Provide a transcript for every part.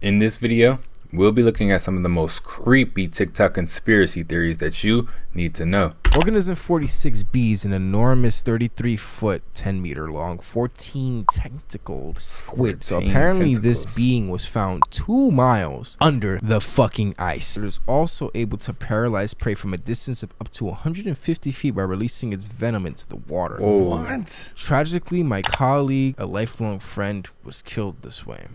In this video, we'll be looking at some of the most creepy TikTok conspiracy theories that you need to know. Organism 46b is an enormous 33-foot, 10-meter long, 14-tentacled squid. So apparently this being was found 2 miles under the fucking ice. It is also able to paralyze prey from a distance of up to 150 feet by releasing its venom into the water. Whoa. What? Tragically, my colleague, a lifelong friend, was killed this way.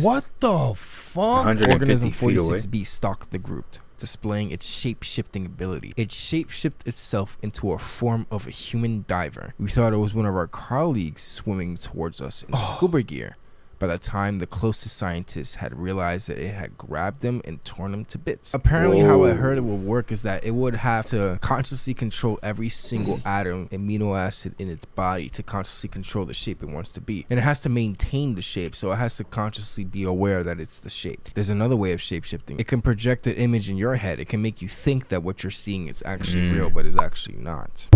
What the fuck? 150 Organism feet away. 46b stalked the group, displaying its shape-shifting ability. It shape-shifted itself into a form of a human diver. We thought it was one of our colleagues swimming towards us in scuba gear. By the time the closest scientists had realized that it had grabbed him and torn him to bits. Apparently how I heard it would work is that it would have to consciously control every single atom, amino acid in its body to consciously control the shape it wants to be. And it has to maintain the shape, so it has to consciously be aware that it's the shape. There's another way of shape-shifting. It can project an image in your head. It can make you think that what you're seeing is actually real, but it's actually not.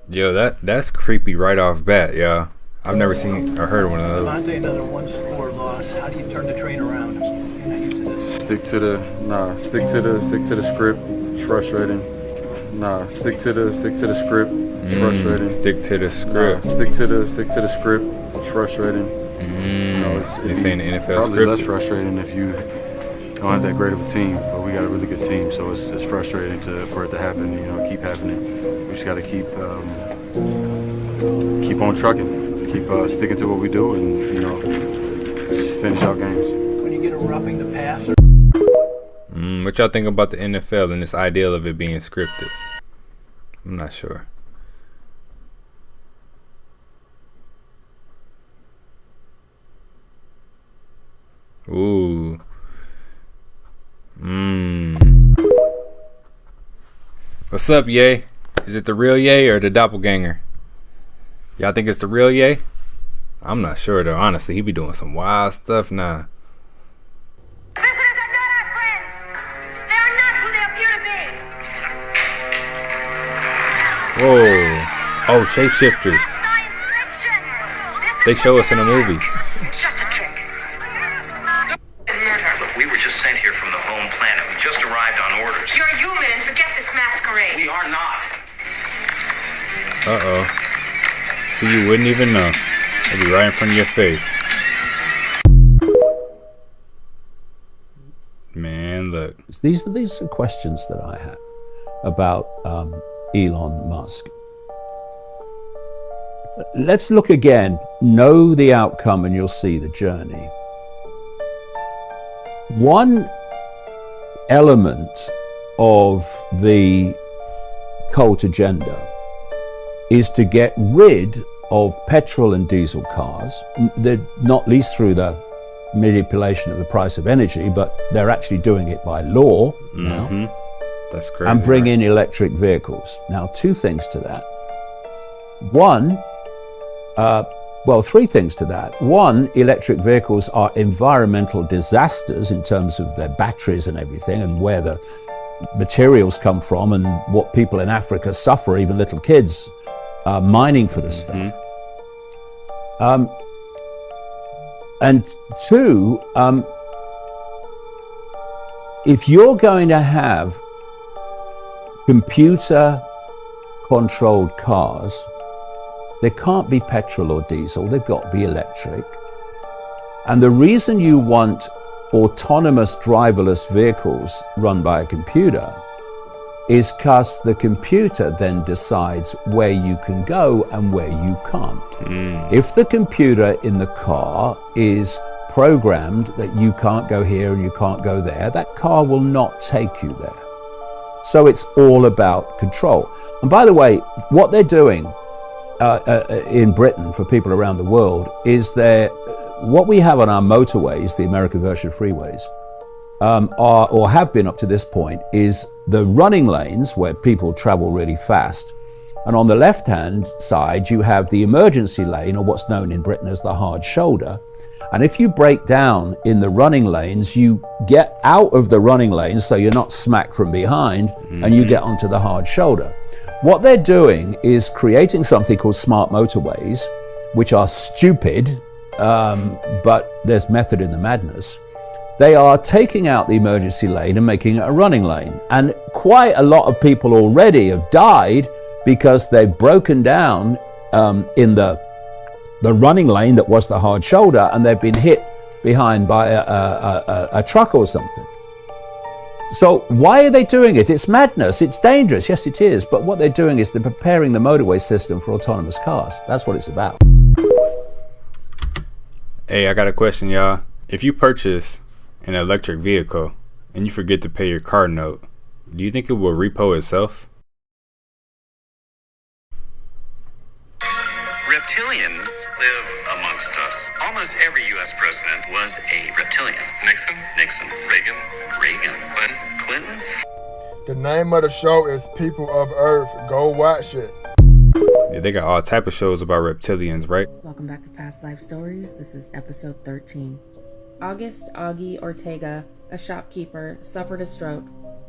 Yo, that's creepy right off bat, y'all. I've never seen or heard one of those. Monday, another 1-score loss. How do you turn the train around? Stick to the script. It's frustrating. Stick to the script. It's frustrating. Stick to the script. Stick to the script. It's frustrating. They saying the NFL probably script. less frustrating if you don't have that great of a team, but we got a really good team, so it's frustrating for it to happen. Keep happening. We just got to keep on trucking. Keep sticking to what we do, and just finish our games. When you get a roughing the passer. What y'all think about the NFL and this ideal of it being scripted? I'm not sure. Ooh. What's up, Ye? Is it the real Ye or the doppelganger? Y'all think it's the real Ye? I'm not sure though. Honestly, he be doing some wild stuff now. Visitors are not our friends. They are not who they appear to be. Whoa. Oh, shapeshifters. Science fiction. They show us in the movies. It's just a trick. Look, we were just sent here from the home planet. We just arrived on orders. You're human and forget this masquerade. We are not. Uh-oh. See, you wouldn't even know. It'd be right in front of your face. Man, look. These are questions that I have about Elon Musk. Let's look again. Know the outcome and you'll see the journey. One element of the cult agenda is to get rid of petrol and diesel cars. They're not least through the manipulation of the price of energy, but they're actually doing it by law now. That's crazy. And bring in electric vehicles. Now, 2 things to that. Three things to that. One, electric vehicles are environmental disasters in terms of their batteries and everything, and where the materials come from, and what people in Africa suffer, even little kids, mining for the stuff. And 2, if you're going to have computer-controlled cars, they can't be petrol or diesel, they've got to be electric. And the reason you want autonomous driverless vehicles run by a computer is because the computer then decides where you can go and where you can't. If the computer in the car is programmed that you can't go here and you can't go there, that car will not take you there. So it's all about control. And by the way, what they're doing in Britain for people around the world is what we have on our motorways, the American version of freeways, are or have been up to this point, is the running lanes where people travel really fast. And on the left-hand side, you have the emergency lane, or what's known in Britain as the hard shoulder. And if you break down in the running lanes, you get out of the running lanes so you're not smacked from behind, and you get onto the hard shoulder. What they're doing is creating something called smart motorways, which are stupid but there's method in the madness. They are taking out the emergency lane and making it a running lane. And quite a lot of people already have died because they've broken down in the running lane that was the hard shoulder, and they've been hit behind by a truck or something. So why are they doing it? It's madness. It's dangerous. Yes, it is. But what they're doing is they're preparing the motorway system for autonomous cars. That's what it's about. Hey, I got a question, y'all. If you purchase an electric vehicle and you forget to pay your car note, do you think it will repo itself? Reptilians live amongst us. Almost every U.S. president was a reptilian. Nixon, Reagan, Clinton. The name of the show is People of Earth. Go watch it. Yeah, they got all type of shows about reptilians, right? Welcome back to Past Life Stories. This is episode 13. August Augie Ortega, a shopkeeper, suffered a stroke.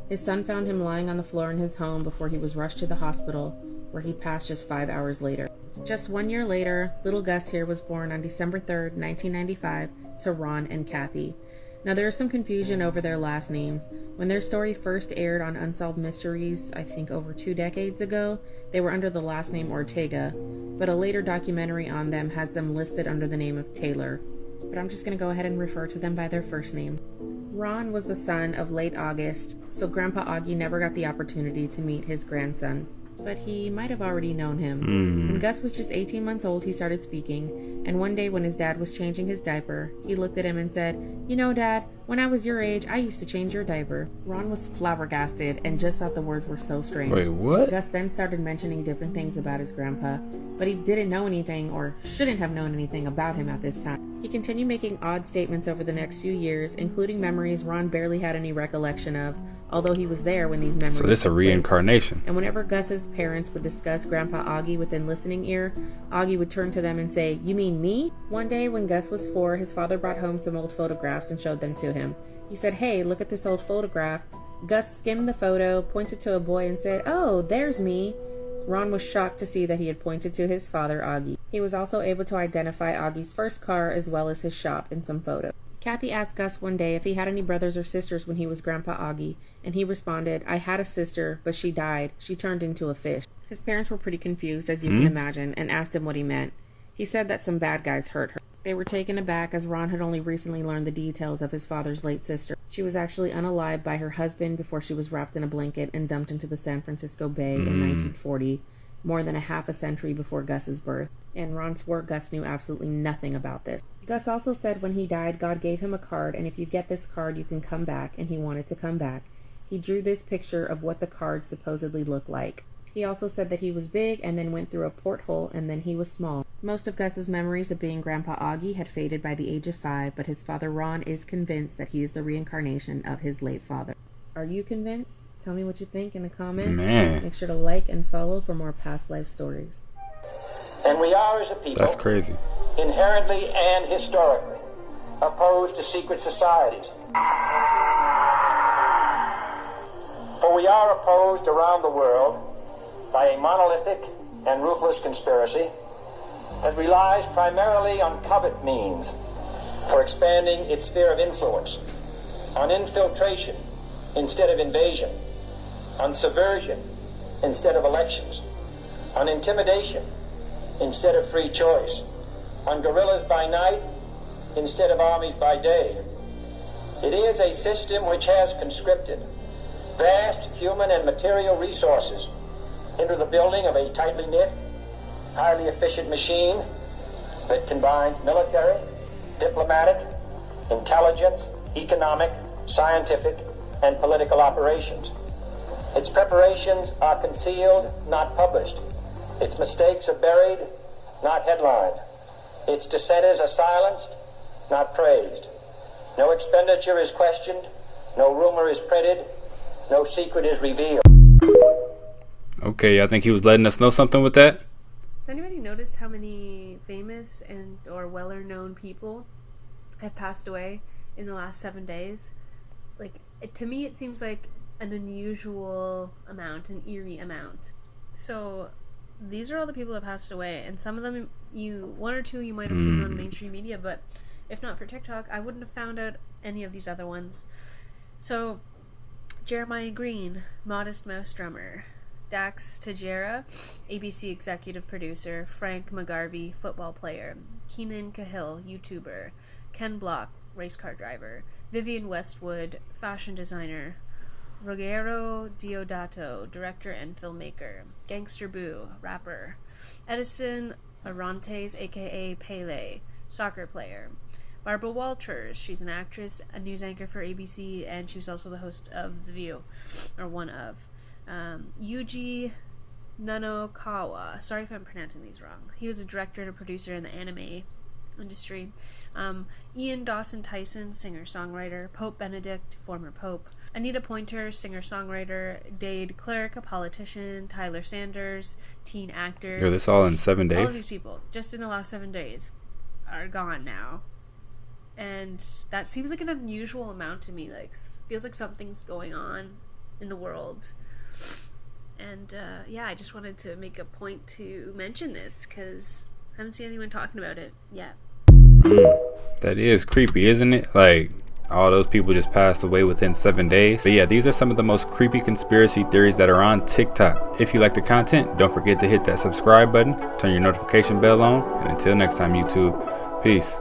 His son found him lying on the floor in his home before he was rushed to the hospital, where he passed just 5 hours later. Just 1 year later, little Gus here was born on December 3rd, 1995, to Ron and Kathy. Now, there is some confusion over their last names. When their story first aired on Unsolved Mysteries, I think over 2 decades ago, they were under the last name Ortega, but a later documentary on them has them listed under the name of Taylor. But I'm just going to go ahead and refer to them by their first name. Ron was the son of late August, so Grandpa Augie never got the opportunity to meet his grandson, but he might have already known him. When Gus was just 18 months old, he started speaking, and one day when his dad was changing his diaper, he looked at him and said, "You know, Dad, when I was your age, I used to change your diaper." Ron was flabbergasted and just thought the words were so strange. Wait, what? Gus then started mentioning different things about his grandpa, but he didn't know anything, or shouldn't have known anything about him at this time. He continued making odd statements over the next few years, including memories Ron barely had any recollection of, although he was there when these memories So this is a took place. reincarnation. And whenever Gus's parents would discuss Grandpa Augie within listening ear, Augie would turn to them and say, "You mean me?" One day when Gus was 4, his father brought home some old photographs and showed them to him. He said, "Hey, look at this old photograph." Gus skimmed the photo, pointed to a boy and said, "Oh, there's me." Ron was shocked to see that he had pointed to his father, Augie. He was also able to identify Augie's first car as well as his shop in some photos. Kathy asked Gus one day if he had any brothers or sisters when he was Grandpa Augie, and he responded, "I had a sister, but she died. She turned into a fish." His parents were pretty confused, as you can imagine, and asked him what he meant. He said that some bad guys hurt her. They were taken aback as Ron had only recently learned the details of his father's late sister. She was actually unalived by her husband before she was wrapped in a blanket and dumped into the San Francisco Bay in 1940, more than a half a century before Gus's birth. And Ron swore Gus knew absolutely nothing about this. Gus also said when he died, God gave him a card, and if you get this card, you can come back, and he wanted to come back. He drew this picture of what the card supposedly looked like. He also said that he was big and then went through a porthole and then he was small. Most of Gus's memories of being Grandpa Augie had faded by the age of 5, but his father Ron is convinced that he is the reincarnation of his late father. Are you convinced? Tell me what you think in the comments. Man. Make sure to like and follow for more past life stories. And we are, as a people, That's crazy. inherently and historically opposed to secret societies. For we are opposed around the world by a monolithic and ruthless conspiracy that relies primarily on covert means for expanding its sphere of influence, on infiltration instead of invasion, on subversion instead of elections, on intimidation instead of free choice, on guerrillas by night instead of armies by day. It is a system which has conscripted vast human and material resources into the building of a tightly knit, highly efficient machine that combines military, diplomatic, intelligence, economic, scientific, and political operations. Its preparations are concealed, not published. Its mistakes are buried, not headlined. Its dissenters are silenced, not praised. No expenditure is questioned, no rumor is printed, no secret is revealed. Okay, I think he was letting us know something with that. Has anybody noticed how many famous and or well-known people have passed away in the last 7 days? Like, to me, it seems like an unusual amount, an eerie amount. So, these are all the people that passed away, and some of them, one or two you might have seen on mainstream media, but if not for TikTok, I wouldn't have found out any of these other ones. So, Jeremiah Green, Modest Mouse drummer. Dax Tejera, ABC executive producer. Frank McGarvey, football player. Keenan Cahill, YouTuber. Ken Block, race car driver. Vivian Westwood, fashion designer. Rogero Diodato, director and filmmaker. Gangster Boo, rapper. Edison Arantes, aka Pele, soccer player. Barbara Walters, she's an actress, a news anchor for ABC, and she was also the host of The View, or one of. Yuji Nanokawa, sorry if I'm pronouncing these wrong. He was a director and a producer in the anime industry. Ian Dawson Tyson, singer-songwriter. Pope Benedict, former pope. Anita Pointer, singer-songwriter. Dade Clerk, a politician. Tyler Sanders, teen actor. Yo, this all in 7 days? All of these people, just in the last 7 days, are gone now. And that seems like an unusual amount to me. Like, feels like something's going on in the world. And yeah, I just wanted to make a point to mention this because I haven't seen anyone talking about it yet. That is creepy, isn't it? Like, all those people just passed away within 7 days. But yeah, these are some of the most creepy conspiracy theories that are on TikTok. If you like the content, don't forget to hit that subscribe button, turn your notification bell on, and until next time, YouTube, peace.